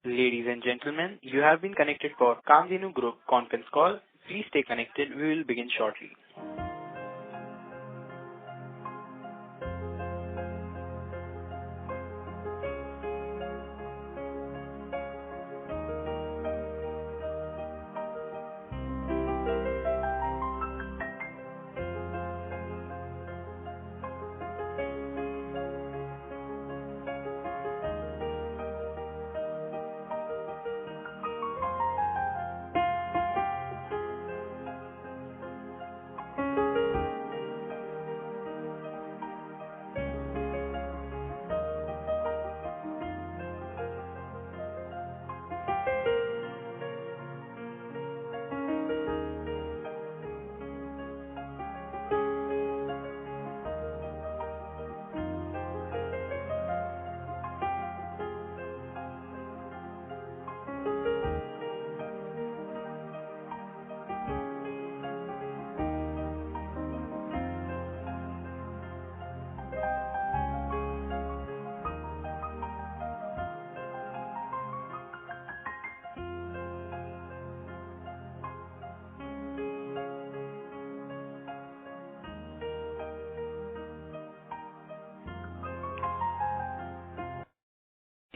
Ladies and gentlemen, you have been connected for Kamdhenu Group conference call. Please stay connected. We will begin shortly.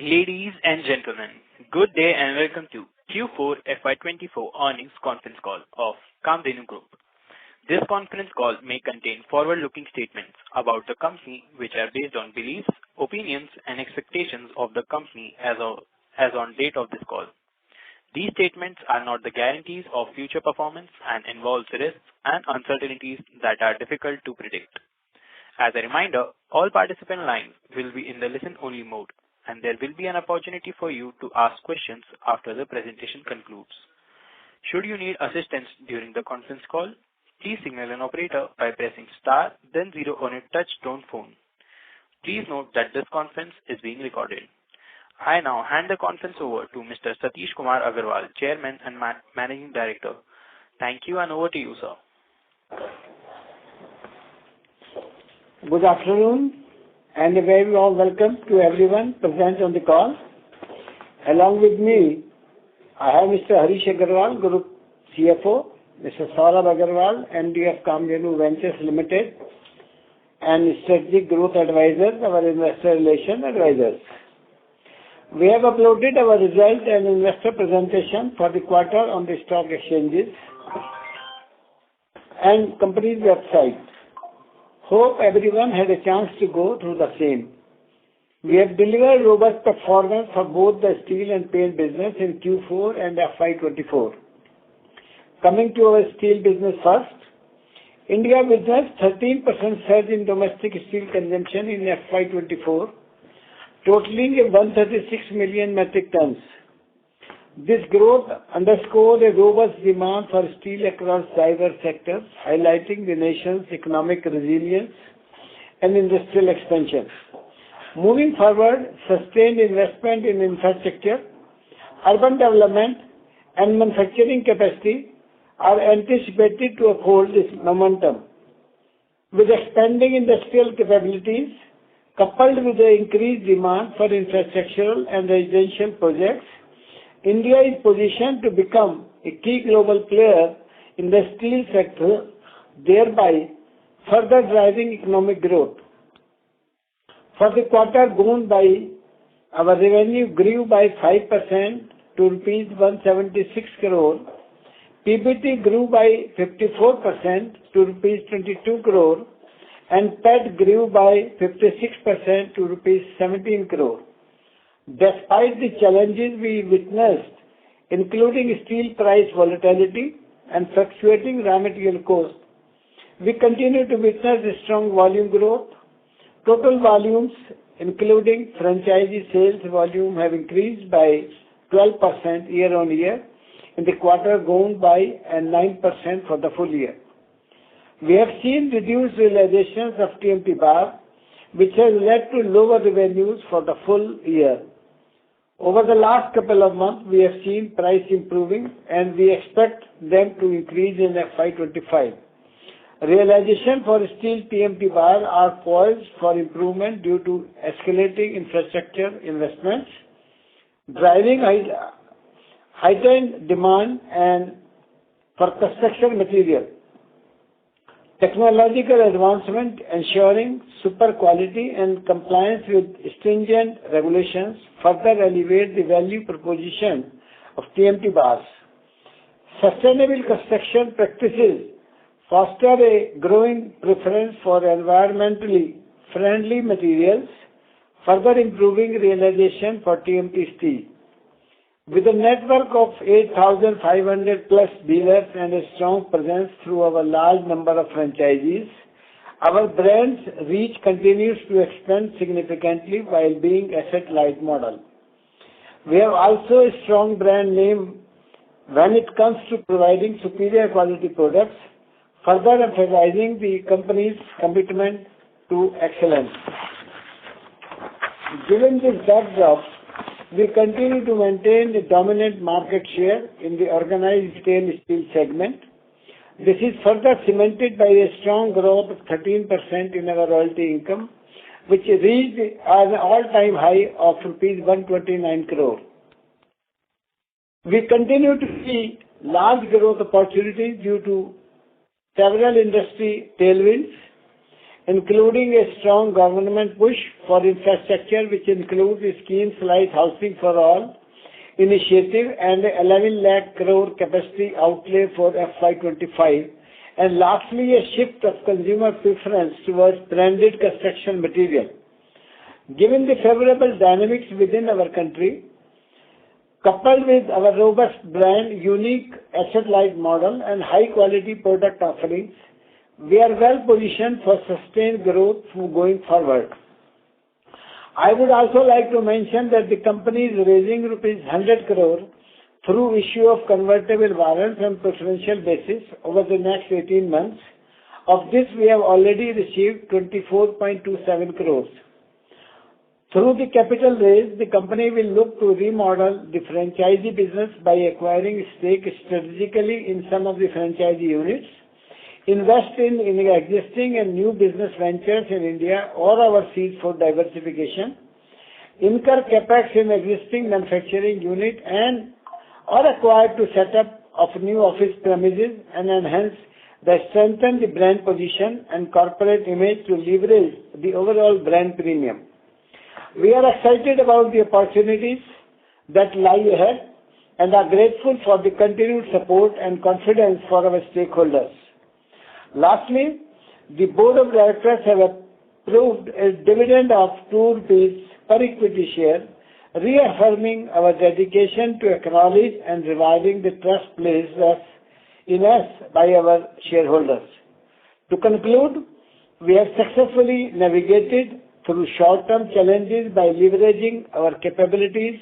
Ladies and gentlemen, good day and welcome to Q4 FY24 earnings conference call of Kamdhenu Group. This conference call may contain forward-looking statements about the company which are based on beliefs, opinions and expectations of the company as on date of this call. These statements are not the guarantees of future performance and involve risks and uncertainties that are difficult to predict. As a reminder, all participant lines will be in the listen-only mode, and there will be an opportunity for you to ask questions after the presentation concludes. Should you need assistance during the conference call, please signal an operator by pressing star then 0 on a touch-tone phone. Please note that this conference is being recorded. I now hand the conference over to Mr. Satish Kumar Agarwal, Chairman and Managing Director. Thank you, and over to you, sir. Good afternoon and a very warm welcome to everyone present on the call. Along with me, I have Mr. Harish Agarwal, Group CFO, Mr. Saurabh Agarwal, MD of Kamdhenu Ventures Limited, and Strategic Growth Advisors, our investor relation advisors. We have uploaded our result and investor presentation for the quarter on the stock exchanges and company's website. Hope everyone had a chance to go through the same. We have delivered robust performance for both the steel and paint business in Q4 and FY24. Coming to our steel business first, India witnessed 13% surge in domestic steel consumption in FY24, totaling 136 million metric tons. This growth underscores a robust demand for steel across diverse sectors, highlighting the nation's economic resilience and industrial expansion. Moving forward, sustained investment in infrastructure, urban development, and manufacturing capacity are anticipated to uphold this momentum. With expanding industrial capabilities, coupled with the increased demand for infrastructural and residential projects, India is positioned to become a key global player in the steel sector, thereby further driving economic growth. For the quarter gone by, our revenue grew by 5% to rupees 176 crore, PBT grew by 54% to rupees 22 crore, and PAT grew by 56% to rupees 17 crore. Despite the challenges we witnessed, including steel price volatility and fluctuating raw material costs, we continue to witness a strong volume growth. Total volumes, including franchisee sales volume, have increased by 12% year-on-year in the quarter gone by and 9% for the full year. We have seen reduced realizations of TMT bar, which has led to lower revenues for the full year. Over the last couple of months, we have seen price improving and we expect them to increase in FY25. Realization for steel TMT bar are poised for improvement due to escalating infrastructure investments. driving heightened demand and for construction material. Technological advancement ensuring super quality and compliance with stringent regulations further elevate the value proposition of TMT bars. Sustainable construction practices foster a growing preference for environmentally friendly materials, further improving realization for TMT steel. With a network of 8,500 plus dealers and a strong presence through our large number of franchisees, our brand's reach continues to expand significantly while being asset-light model. We have also a strong brand name when it comes to providing superior quality products, further emphasizing the company's commitment to excellence. Given this backdrop, we continue to maintain a dominant market share in the organized stainless steel segment. This is further cemented by a strong growth of 13% in our royalty income, which reached an all-time high of rupees 129 crore. We continue to see large growth opportunities due to several industry tailwinds, including a strong government push for infrastructure, which includes schemes like Housing for All initiative and 11 lakh crore capacity outlay for FY25, and lastly, a shift of consumer preference towards branded construction material. Given the favorable dynamics within our country, coupled with our robust brand, unique asset-light model, and high-quality product offerings, we are well positioned for sustained growth going forward. I would also like to mention that the company is raising rupees 100 crore through issue of convertible warrants on preferential basis over the next 18 months. Of this, we have already received 24.27 crores. Through the capital raise, the company will look to remodel the franchisee business by acquiring stake strategically in some of the franchisee units, invest in existing and new business ventures in India or overseas for diversification, incur capex in existing manufacturing unit and or acquire to set up of new office premises and enhance strengthen the brand position and corporate image to leverage the overall brand premium. We are excited about the opportunities that lie ahead and are grateful for the continued support and confidence for our stakeholders. Lastly, the Board of Directors have approved a dividend of 2 rupees per equity share, reaffirming our dedication to acknowledge and rewarding the trust placed in us by our shareholders. To conclude, we have successfully navigated through short-term challenges by leveraging our capabilities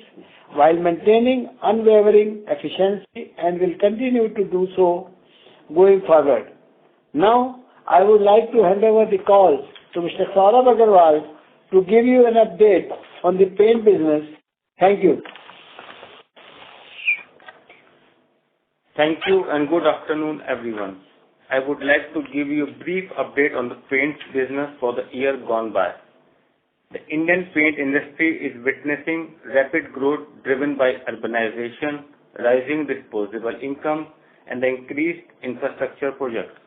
while maintaining unwavering efficiency and will continue to do so going forward. Now, I would like to hand over the call to Mr. Saurabh Agarwal to give you an update on the paint business. Thank you. Thank you and good afternoon, everyone. I would like to give you a brief update on the paints business for the year gone by. The Indian paint industry is witnessing rapid growth driven by urbanization, rising disposable income, and the increased infrastructure projects.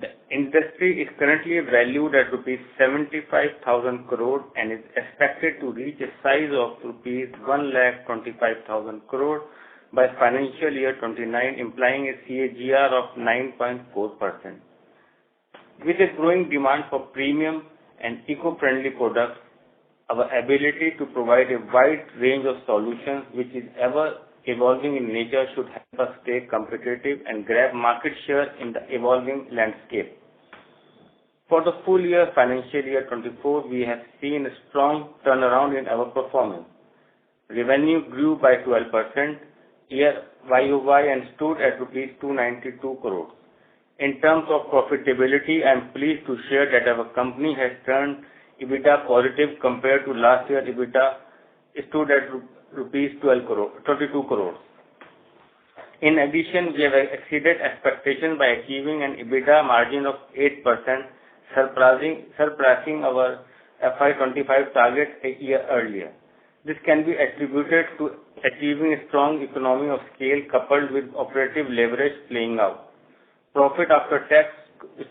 The industry is currently valued at rupees 75,000 crore and is expected to reach a size of rupees 1,25,000 crore by financial year 29, implying a CAGR of 9.4%. With a growing demand for premium and eco-friendly products, our ability to provide a wide range of solutions which is ever evolving in nature should help us stay competitive and grab market share in the evolving landscape. For the full year financial year 24, we have seen a strong turnaround in our performance. Revenue grew by 12% year-YOY and stood at rupees 292 crores. In terms of profitability, I am pleased to share that our company has turned EBITDA positive compared to last year. EBITDA stood at rupees 22 crores. In addition, we have exceeded expectations by achieving an EBITDA margin of 8%, surpassing our FY25 target a year earlier. This can be attributed to achieving a strong economy of scale coupled with operative leverage playing out. Profit after tax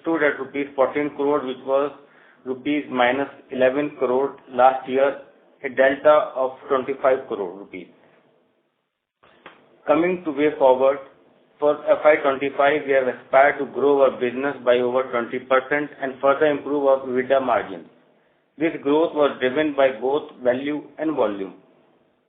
stood at rupees 14 crore, which was rupees minus 11 crore last year, a delta of 25 crore rupees. Coming to way forward, for FY25, we have aspired to grow our business by over 20% and further improve our EBITDA margin. This growth was driven by both value and volume.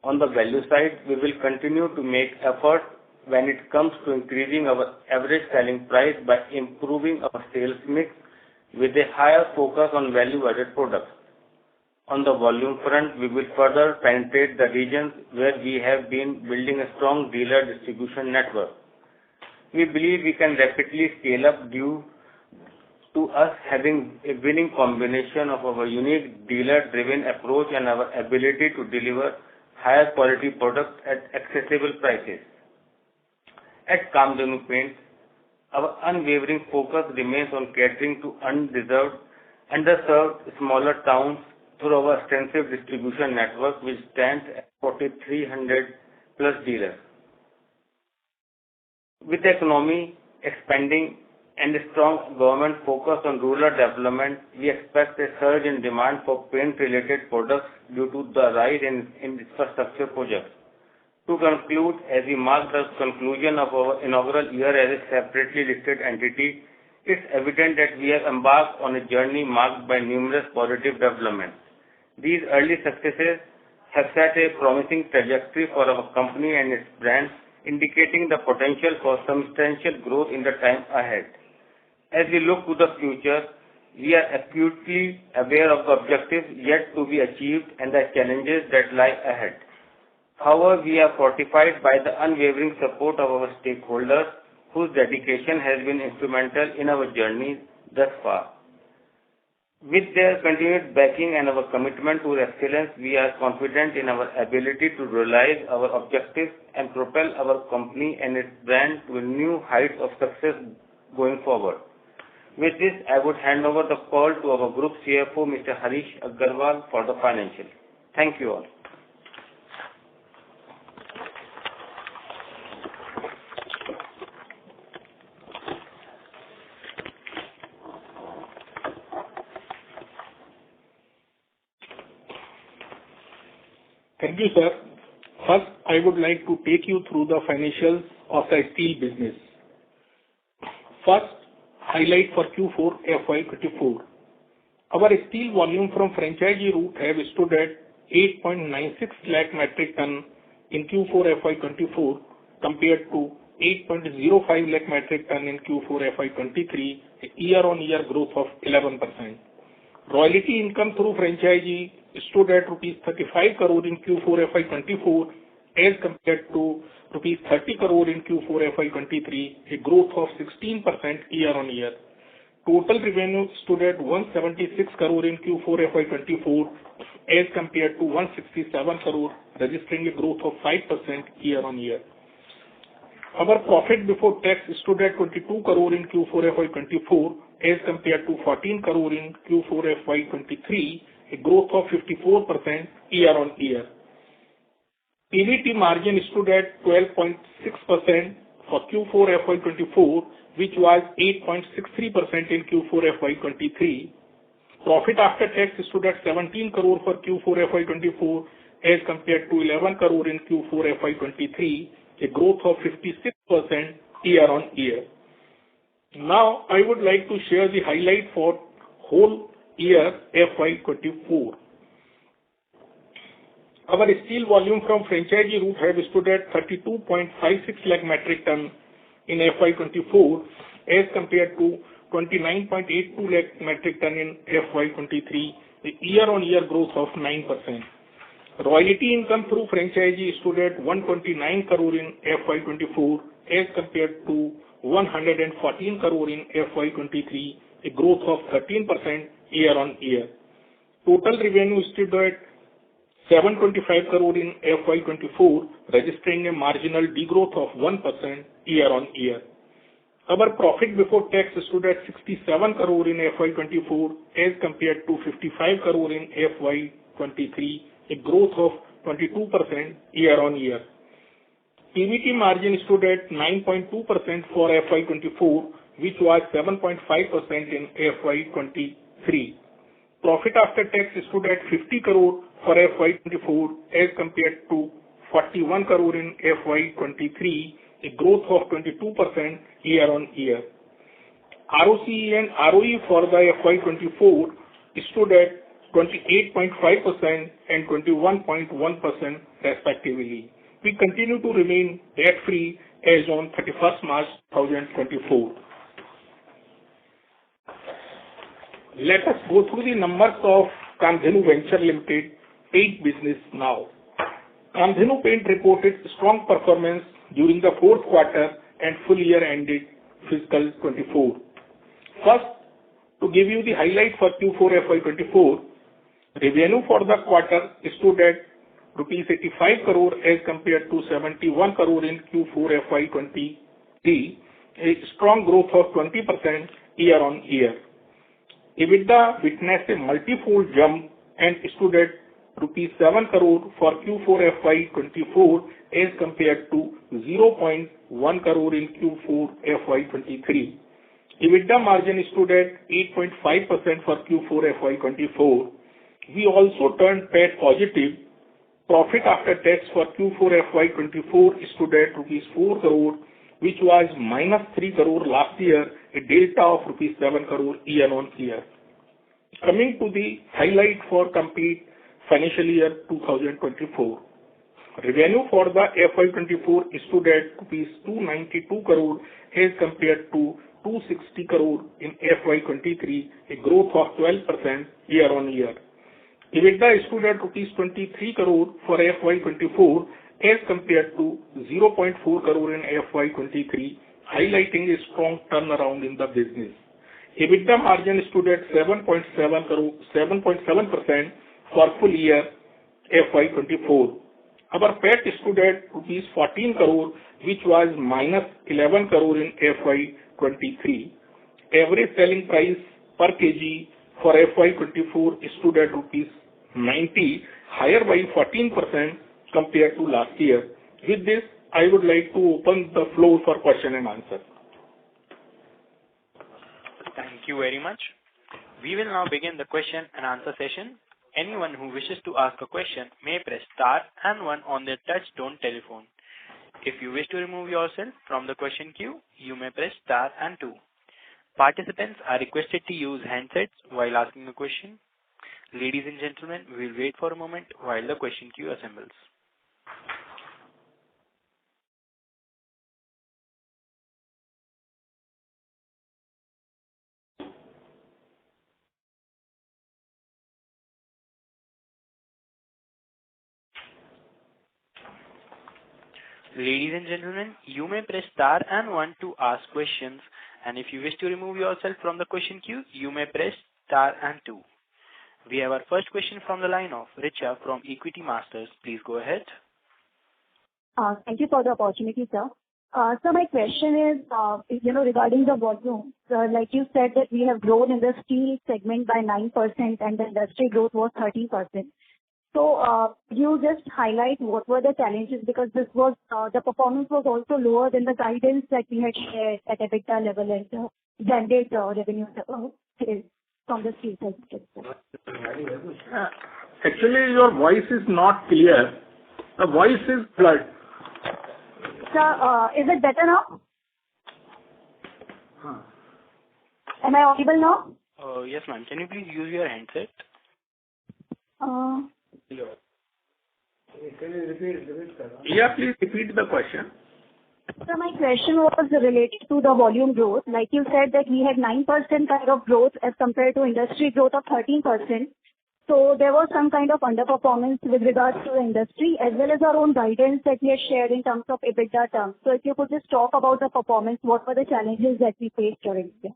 On the value side, we will continue to make efforts when it comes to increasing our average selling price by improving our sales mix with a higher focus on value-added products. On the volume front, we will further penetrate the regions where we have been building a strong dealer distribution network. We believe we can rapidly scale up due to us having a winning combination of our unique dealer-driven approach and our ability to deliver higher quality products at accessible prices. At Kamdhenu Paints, our unwavering focus remains on catering to underserved smaller towns through our extensive distribution network, which stands at 4,300 plus dealers. With the economy expanding and a strong government focus on rural development, we expect a surge in demand for paint-related products due to the rise in infrastructure projects. To conclude, as we mark the conclusion of our inaugural year as a separately listed entity, it's evident that we have embarked on a journey marked by numerous positive developments. These early successes have set a promising trajectory for our company and its brand, indicating the potential for substantial growth in the time ahead. As we look to the future, we are acutely aware of the objectives yet to be achieved and the challenges that lie ahead. However, we are fortified by the unwavering support of our stakeholders, whose dedication has been instrumental in our journey thus far. With their continued backing and our commitment to excellence, we are confident in our ability to realize our objectives and propel our company and its brand to new heights of success going forward. With this, I would hand over the call to our Group CFO, Mr. Harish Agarwal, for the financials. Thank you all. Thank you, sir. First, I would like to take you through the financials of the steel business. First, highlight for Q4 FY24. Our steel volume from franchisee route have stood at 8.96 lakh metric ton in Q4 FY24 compared to 8.05 lakh metric ton in Q4 FY23, a year-on-year growth of 11%. Royalty income through franchisee stood at rupees 35 crore in Q4 FY24 as compared to rupees 30 crore in Q4 FY23, a growth of 16% year-on-year. Total revenue stood at 176 crore in Q4 FY24 as compared to 167 crore, registering a growth of 5% year-on-year. Our profit before tax stood at 22 crore in Q4 FY24 as compared to 14 crore in Q4 FY23, a growth of 54% year-on-year. PBT margin stood at 12.6% for Q4 FY24, which was 8.63% in Q4 FY23. Profit after tax stood at 17 crore for Q4 FY24 as compared to 11 crore in Q4 FY23, a growth of 56% year-on-year. Now, I would like to share the highlight for whole year FY24. Our steel volume from franchisee route have stood at 32.56 lakh metric ton in FY24 as compared to 29.82 lakh metric ton in FY23, a year-on-year growth of 9%. Royalty income through franchisee stood at 129 crore in FY24 as compared to 114 crore in FY23, a growth of 13% year-on-year. Total revenue stood at 725 crore in FY24, registering a marginal degrowth of 1% year-on-year. Our profit before tax stood at 67 crore in FY24 as compared to 55 crore in FY23, a growth of 22% year-on-year. PBT margin stood at 9.2% for FY24, which was 7.5% in FY23. Profit after tax stood at 50 crore for FY24 as compared to 41 crore in FY23, a growth of 22% year-on-year. ROCE and ROE for the FY24 stood at 28.5% and 21.1% respectively. We continue to remain debt-free as on 31st March 2024. Let us go through the numbers of Kamdhenu Venture Limited paint business now. Kamdhenu Paint reported strong performance during the fourth quarter and full year ended fiscal 24. First, to give you the highlight for Q4 FY24, revenue for the quarter stood at rupees 85 crore as compared to 71 crore in Q4 FY23, a strong growth of 20% year-on-year. EBITDA witnessed a multifold jump and stood at rupees 7 crore for Q4 FY24 as compared to 0.1 crore in Q4 FY23. EBITDA margin stood at 8.5% for Q4 FY24. We also turned PAT positive. Profit after tax for Q4 FY24 stood at rupees 4 crore, which was minus 3 crore last year, a delta of rupees 7 crore year-on-year. Coming to the highlight for complete financial year 2024. Revenue for the FY24 stood at rupees 292 crore as compared to 260 crore in FY23, a growth of 12% year-on-year. EBITDA stood at rupees 23 crore for FY24 as compared to 0.4 crore in FY23, highlighting a strong turnaround in the business. EBITDA margin stood at 7.7% for full year FY24. Our PAT stood at rupees 14 crore, which was minus 11 crore in FY23. Average selling price per kg for FY24 stood at rupees 90, higher by 14% compared to last year. With this, I would like to open the floor for question and answer. Thank you very much. We will now begin the question and answer session. Anyone who wishes to ask a question may press star and 1 on their touch-tone telephone. If you wish to remove yourself from the question queue, you may press star and 2. Participants are requested to use handsets while asking a question. Ladies and gentlemen, we will wait for a moment while the question queue assembles. Ladies and gentlemen, you may press star and 1 to ask questions, and if you wish to remove yourself from the question queue, you may press star and 2. We have our first question from the line of Richa from Equity Masters. Please go ahead. Thank you for the opportunity, sir. So my question is, regarding the volume. Like you said that we have grown in the steel segment by 9% and the industry growth was 13%. So you just highlight what were the challenges, because this was the performance was also lower than the guidance that we had shared at EBITDA level and blended revenue from the steel segment. Actually, your voice is not clear. The voice is blurred. Sir, is it better now? Am I audible now? Yes, ma'am. Can you please use your handset? Can you repeat? Yeah, please repeat the question. So my question was related to the volume growth. Like you said that we had 9% kind of growth as compared to industry growth of 13%. So there was some kind of underperformance with regards to the industry as well as our own guidance that we had shared in terms of EBITDA terms. So if you could just talk about the performance, what were the challenges that we faced during the year?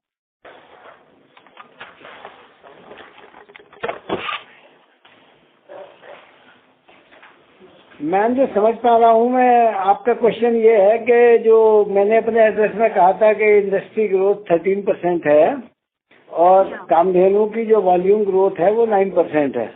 Ma'am जो समझ पा रहा हूँ मैं, आपका question ये है कि जो मैंने अपने एड्रेस में कहा था कि इंडस्ट्री ग्रोथ 13% है और कामधेनु की जो वॉल्यूम ग्रोथ है वो 9% है,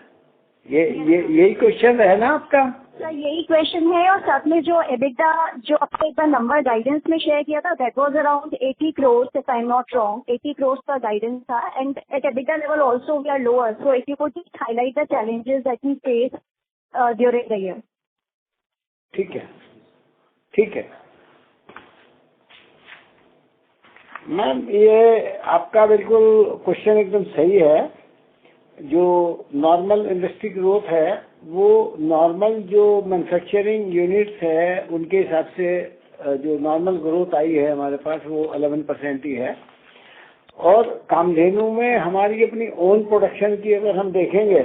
यही क्वेश्चन है ना आपका? सर यही क्वेश्चन है, और साथ में जो EBITDA जो आपने एक बार नंबर गाइडेंस में शेयर किया था, that was around 80 crores if I am not wrong, 80 crores का गाइडेंस था, and at EBITDA level also we are lower, so if you could just highlight the challenges that we face during the year. ठीक है ma'am, ये आपका बिल्कुल question एकदम सही है। जो नॉर्मल इंडस्ट्री ग्रोथ है वो नॉर्मल जो मैन्युफैक्चरिंग यूनिट्स है उनके हिसाब से जो नॉर्मल ग्रोथ आई है हमारे पास वो 11% ही है। और कामधेनु में हमारी अपनी ओन प्रोडक्शन की अगर हम देखेंगे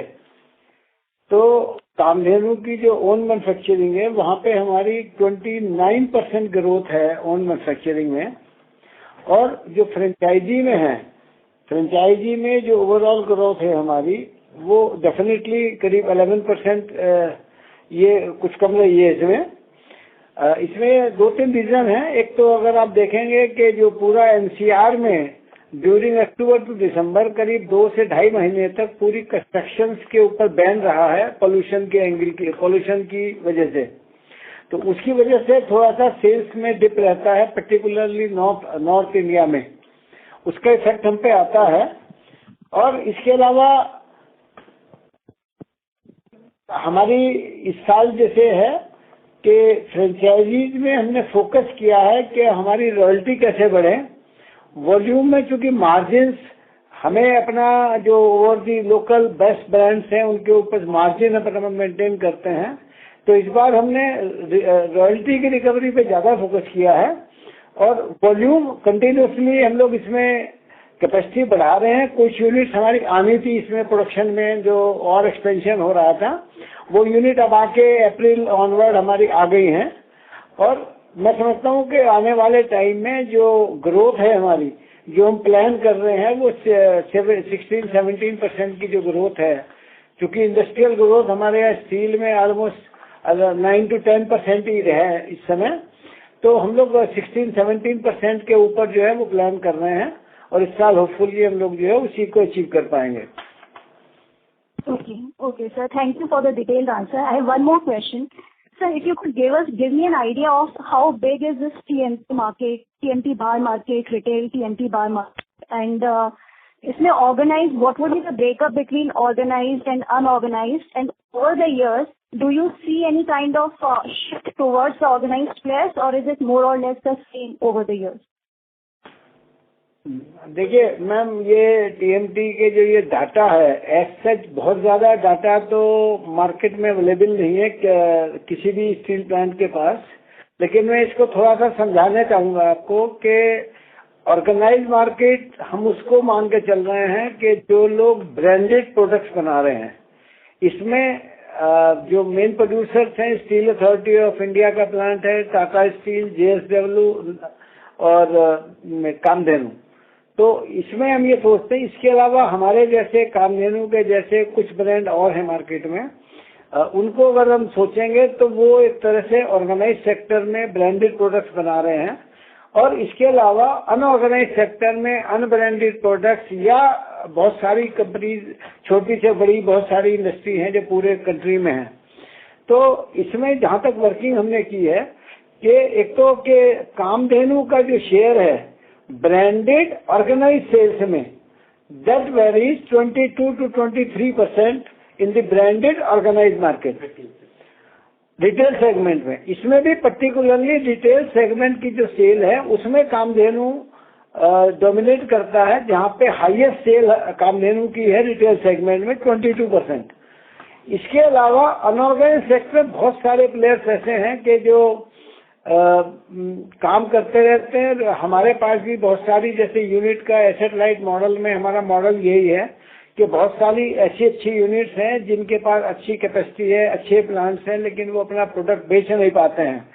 तो कामधेनु की जो ओन मैन्युफैक्चरिंग है वहाँ पे हमारी 29% ग्रोथ है ओन मैन्युफैक्चरिंग में। और जो फ्रेंचाइजी में है, फ्रेंचाइजी में जो ओवरऑल ग्रोथ है हमारी वो डेफिनेटली करीब 11%, ये कुछ कम रही है इसमें 2-3 रीजन है। एक तो अगर आप देखेंगे कि जो पूरा एनसीआर में ड्यूरिंग अक्टूबर टू दिसंबर करीब 2 से 2.5 महीने तक पूरी कंस्ट्रक्शन के ऊपर बैन रहा है पोल्यूशन के एंगल की, पोल्यूशन की वजह से, तो उसकी वजह से थोड़ा सा सेल्स में डिप रहता है, पर्टिकुलरली नॉर्थ इंडिया में उसका इफेक्ट हम पे आता है। और इसके अलावा हमारी इस साल जैसे है कि फ्रेंचाइजीज में हमने फोकस किया है कि हमारी रॉयल्टी कैसे बढ़े। वॉल्यूम में चूंकि मार्जिन्स हमें अपना जो over the local best brands हैं उनके ऊपर मार्जिन अपना मेंटेन करते हैं, तो इस बार हमने रॉयल्टी की रिकवरी पे ज्यादा फोकस किया है। और वॉल्यूम कंटिन्यूसली हम लोग इसमें कैपेसिटी बढ़ा रहे हैं। कुछ यूनिट्स हमारी आनी थी इसमें प्रोडक्शन में जो और एक्सपेंशन हो रहा था, वो यूनिट अब आके अप्रैल ऑनवर्ड हमारी आ गई हैं। और मैं समझता हूँ कि आने वाले टाइम में जो ग्रोथ है हमारी, जो हम प्लान कर रहे हैं वो 16-17% की जो ग्रोथ है, क्योंकि इंडस्ट्रियल ग्रोथ हमारे यहाँ स्टील में ऑलमोस्ट 9 to 10% ही है इस समय, तो हम लोग 16-17% के ऊपर जो है वो प्लान कर रहे हैं और इस साल होपफुली हम लोग जो है उसी को अचीव कर पाएंगे। Okay, sir. Thank you for the detailed answer. I have one more question. Sir, if you could give me an idea of how big is this TMT market, TMT bar market, retail TMT bar market, and इसमें organized, what would be the breakup between organized and unorganized, and over the years, do you see any kind of shift towards the organized players, or is it more or less the same over the years? देखिए ma'am, ये TMT के जो ये data है as such बहुत ज्यादा data तो market में अवेलेबल नहीं है किसी भी स्टील प्लांट के पास, लेकिन मैं इसको थोड़ा सा समझाना चाहूंगा आपको कि ऑर्गेनाइज मार्केट हम उसको मान के चल रहे हैं कि जो लोग ब्रांडेड प्रोडक्ट्स बना रहे हैं, इसमें जो मेन प्रोड्यूसर्स हैं स्टील अथॉरिटी ऑफ इंडिया का प्लांट है, टाटा स्टील, जेएसडब्ल्यू और कामधेनु, तो इसमें हम ये सोचते हैं। इसके अलावा हमारे जैसे कामधेनु के जैसे कुछ ब्रांड और हैं मार्केट में, उनको अगर हम सोचेंगे तो वो एक तरह से ऑर्गेनाइज सेक्टर में ब्रांडेड प्रोडक्ट्स बना रहे हैं। और इसके अलावा अनऑर्गेनाइज सेक्टर में अनब्रांडेड प्रोडक्ट्स या बहुत सारी कंपनीज, छोटी से बड़ी बहुत सारी इंडस्ट्री हैं जो पूरे कंट्री में है। तो इसमें जहां तक वर्किंग हमने की है कि एक तो कि कामधेनु का जो शेयर है ब्रांडेड ऑर्गेनाइज सेल्स में, that varies 22 to 23% in the branded organised market, retail segment में। इसमें भी पर्टिकुलरली रिटेल सेगमेंट की जो सेल है उसमें कामधेनु डोमिनेट करता है, जहां पे हाईएस्ट सेल कामधेनु की है रिटेल सेगमेंट में 22%। इसके अलावा अनऑर्गेनाइज सेक्टर में बहुत सारे प्लेयर्स ऐसे हैं कि जो काम करते रहते हैं। हमारे पास भी बहुत सारी जैसे यूनिट का एसेट लाइट मॉडल में हमारा मॉडल यही है कि बहुत सारी ऐसी अच्छी यूनिट्स हैं जिनके पास अच्छी कैपेसिटी है, अच्छे प्लांट्स हैं, लेकिन वो अपना प्रोडक्ट बेच नहीं पाते हैं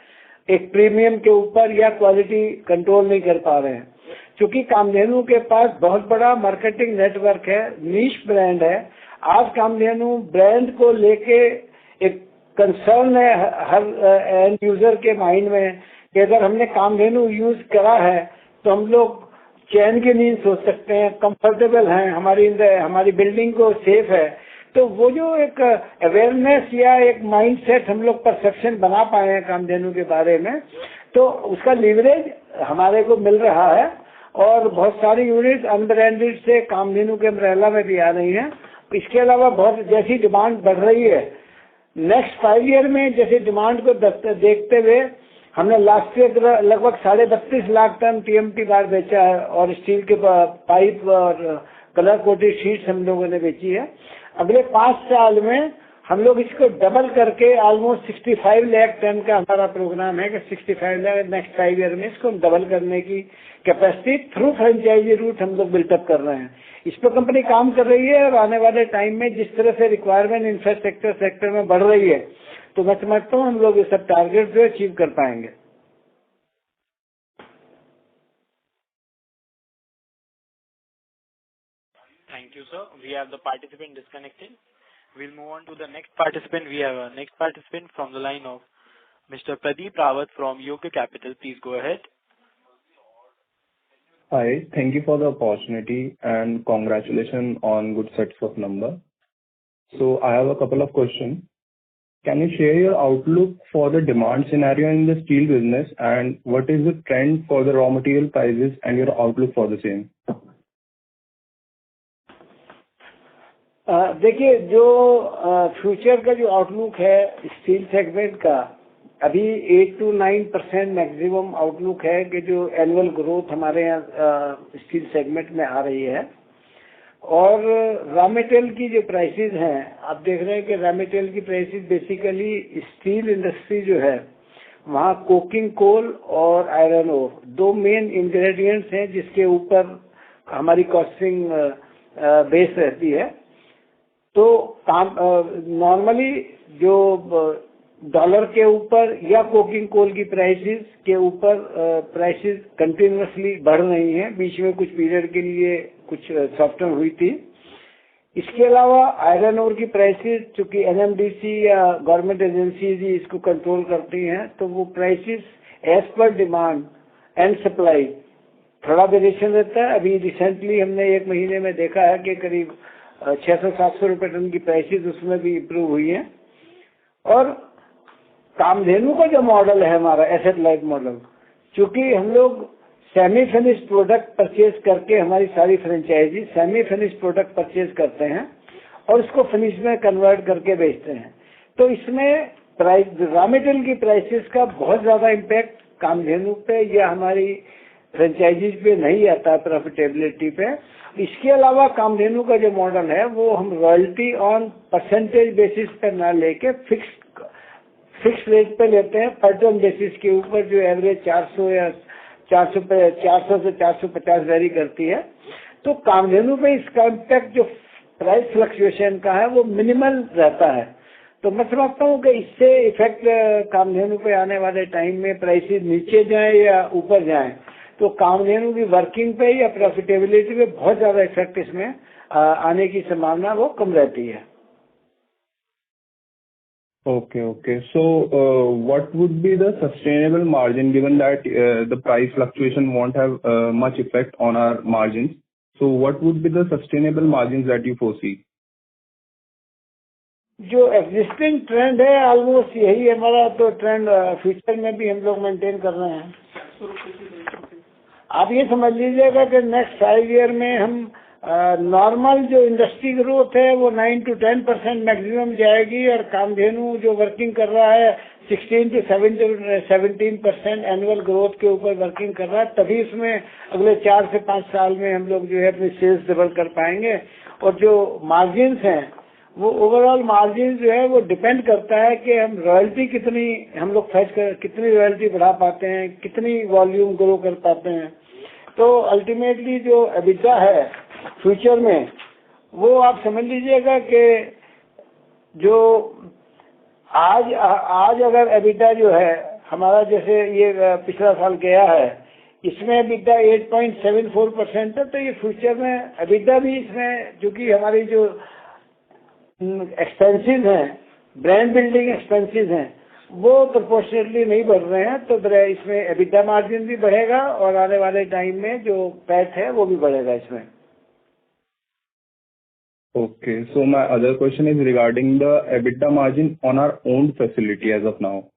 एक प्रीमियम के ऊपर या क्वालिटी कंट्रोल नहीं कर पा रहे हैं। क्योंकि कामधेनु के पास बहुत बड़ा मार्केटिंग नेटवर्क है, नीश ब्रांड है। आज कामधेनु ब्रांड को लेके एक कंसर्न है हर एंड यूजर के माइंड में कि अगर हमने कामधेनु यूज करा है तो हम लोग चैन की नींद सोच सकते हैं, कंफर्टेबल हैं, हमारी बिल्डिंग को सेफ है। तो वो जो एक अवेयरनेस या एक माइंडसेट हम लोग परसेप्शन बना पाए हैं कामधेनु के बारे में, तो उसका लीवरेज हमारे को मिल रहा है और बहुत सारी यूनिट अनब्रांडेड से कामधेनु के अम्ब्रेला में भी आ रही हैं। इसके अलावा बहुत जैसी डिमांड बढ़ रही है, नेक्स्ट 5 ईयर में जैसे डिमांड को देखते हुए हमने लास्ट ईयर लगभग 32.5 लाख टन टीएमटी बार बेचा है और स्टील के पाइप और कलर कोटेड शीट्स हम लोगों ने बेची है। अगले 5 साल में हम लोग इसको डबल करके ऑलमोस्ट 65 लाख टन का हमारा प्रोग्राम है कि 65 लाख नेक्स्ट 5 ईयर में इसको हम डबल करने की कैपेसिटी थ्रू फ्रेंचाइजी रूट हम लोग बिल्टअप कर रहे हैं। इस पर कंपनी काम कर रही है और आने वाले टाइम में जिस तरह से रिक्वायरमेंट इंफ्रास्ट्रक्चर सेक्टर में बढ़ रही है, तो मैं समझता हूँ हम लोग ये सब टारगेट जो अचीव कर पाएंगे। Thank you, sir. We have the participant disconnected. We'll move on to the next participant. We have a next participant from the line of Mr. Pradeep Rawat from Yoga Capital. Please go ahead. Hi, thank you for the opportunity and congratulations on good sets of numbers. So I have a couple of questions. Can you share your outlook for the demand scenario in the steel business and what is the trend for the raw material prices and your outlook for the same? देखिए, जो future का जो outlook है steel segment का, अभी 8 to 9% maximum outlook है कि जो एनुअल ग्रोथ हमारे यहाँ स्टील सेगमेंट में आ रही है। और रॉ मटेरियल की जो प्राइसेस हैं, आप देख रहे हैं कि रॉ मटेरियल की प्राइसेस बेसिकली स्टील इंडस्ट्री जो है वहाँ कोकिंग कोल और आयरन ओर 2 मेन इंग्रेडिएंट्स हैं जिसके ऊपर हमारी कॉस्टिंग बेस रहती है। तो नॉर्मली जो डॉलर के ऊपर या कोकिंग कोल की प्राइसेस के ऊपर प्राइसेस कंटिन्यूअसली बढ़ रही हैं। बीच में कुछ पीरियड के लिए कुछ सॉफ्टन हुई थी। इसके अलावा आयरन ओर की प्राइसेस, चूंकि एनएमडीसी या गवर्नमेंट एजेंसीज ही इसको कंट्रोल करती हैं, तो वो prices as per demand and supply थोड़ा वेरिएशन रहता है। अभी रिसेंटली हमने 1 महीने में देखा है कि करीब 600-700 रुपए टन की प्राइसेस उसमें भी इम्प्रूव हुई है। और कामधेनु का जो मॉडल है हमारा एसेट लाइट मॉडल, चूंकि हम लोग सेमी फिनिश्ड प्रोडक्ट परचेज करके, हमारी सारी franchisee semi finished product purchase करते हैं और उसको फिनिश में कन्वर्ट करके बेचते हैं, तो इसमें प्राइस रॉ मटेरियल की प्राइसेस का बहुत ज्यादा इम्पैक्ट कामधेनु पे या हमारी फ्रेंचाइजीज पे नहीं आता है प्रॉफिटेबिलिटी पे। इसके अलावा कामधेनु का जो मॉडल है वो हम रॉयल्टी ऑन परसेंटेज बेसिस पे ना लेके फिक्स रेट पे लेते हैं, पर टन बेसिस के ऊपर, जो एवरेज 400 या 400 से 450 वेरी करती है। तो कामधेनु पे इसका इम्पैक्ट जो प्राइस फ्लक्चुएशन का है वो मिनिमल रहता है। तो मैं समझता हूँ कि इससे इफेक्ट कामधेनु पे आने वाले टाइम में प्राइसेस नीचे जाए या ऊपर जाए, तो कामधेनु की वर्किंग पे या प्रॉफिटेबिलिटी पे बहुत ज्यादा इफेक्ट इसमें आने की संभावना वो कम रहती है। Okay. So, what would be the sustainable margin given that the price fluctuation won't have much effect on our margins? So, what would be the sustainable margins that you foresee? जो existing trend है almost यही हमारा तो trend future में भी हम लोग maintain कर रहे हैं। आप ये समझ लीजिएगा कि नेक्स्ट 5 ईयर में हम नॉर्मल जो इंडस्ट्री ग्रोथ है वो 9 to 10% मैक्सिमम जाएगी और कामधेनु जो वर्किंग कर रहा है 16 to 17% एनुअल ग्रोथ के ऊपर वर्किंग कर रहा है। तभी इसमें अगले 4 से 5 साल में हम लोग जो है अपनी सेल्स डबल कर पाएंगे। और जो मार्जिन हैं वो ओवरऑल मार्जिन जो है वो डिपेंड करता है कि हम रॉयल्टी कितनी हम लोग फैच कर, कितनी रॉयल्टी बढ़ा पाते हैं, कितनी वॉल्यूम ग्रो कर पाते हैं। तो अल्टीमेटली जो एबिटा है फ्यूचर में वो आप समझ लीजिएगा कि जो आज अगर एबिटा जो है हमारा, जैसे ये पिछला साल गया है, इसमें एबिटा 8.74% है, तो ये फ्यूचर में एबिटा भी इसमें, क्योंकि हमारी जो एक्सपेंसेस हैं, ब्रांड बिल्डिंग एक्सपेंसेस हैं, वो प्रोपोर्शनली नहीं बढ़ रहे हैं, तो इसमें एबिटा मार्जिन भी बढ़ेगा और आने वाले टाइम में जो पैट है वो भी बढ़ेगा इसमें। Okay. So my other question is regarding the EBITDA margin on our own facility as of now.